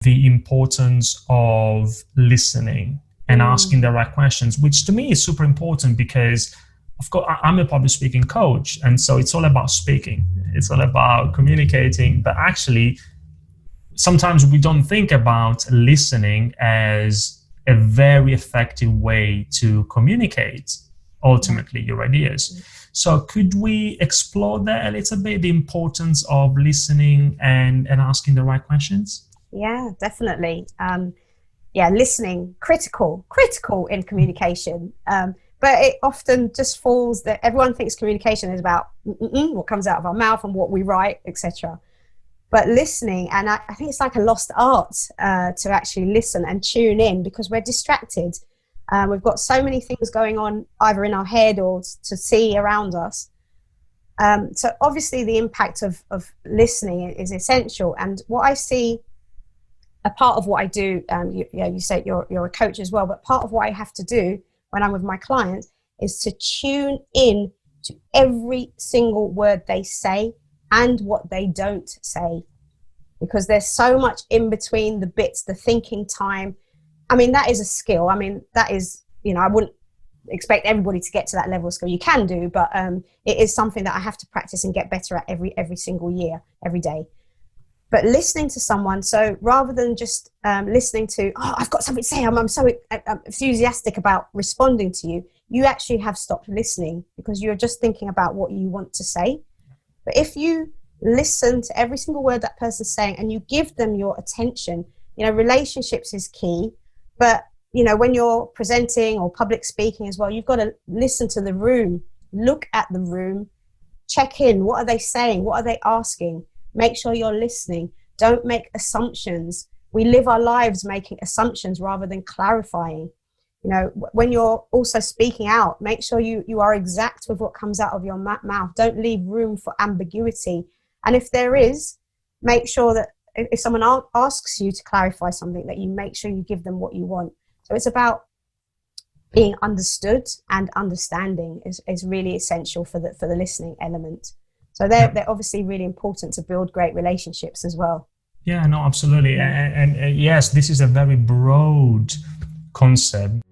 the importance of listening and asking the right questions, which to me is super important because, of course, I'm a public speaking coach. And so it's all about speaking. It's all about communicating. But actually, sometimes we don't think about listening as a very effective way to communicate ultimately your ideas. So could we explore that a little bit, the importance of listening and asking the right questions? Yeah, definitely. Listening, critical in communication. But it often just falls that everyone thinks communication is about what comes out of our mouth and what we write, etc. But listening, and I think it's like a lost art to actually listen and tune in, because we're distracted. We've got so many things going on either in our head or to see around us. So obviously the impact of listening is essential. And what I see, a part of what I do, you say you're a coach as well, but part of what I have to do when I'm with my clients is to tune in to every single word they say and what they don't say, because there's so much in between the bits, the thinking time. I mean, that is a skill. I mean, that is, I wouldn't expect everybody to get to that level of skill. You can do, but it is something that I have to practice and get better at every single year, every day. But listening to someone, so rather than just listening to, oh, I've got something to say, I'm so enthusiastic about responding to you, you actually have stopped listening because you're just thinking about what you want to say. But if you listen to every single word that person's saying and you give them your attention, relationships is key. But, when you're presenting or public speaking as well, you've got to listen to the room, look at the room, check in. What are they saying? What are they asking? Make sure you're listening. Don't make assumptions. We live our lives making assumptions rather than clarifying. When you're also speaking out, make sure you are exact with what comes out of your mouth. Don't leave room for ambiguity. And if there is, make sure that if someone asks you to clarify something, that you make sure you give them what you want. So it's about being understood, and understanding is really essential for the listening element. So they're obviously really important to build great relationships as well. Yeah, no, absolutely. And yes, this is a very broad concept.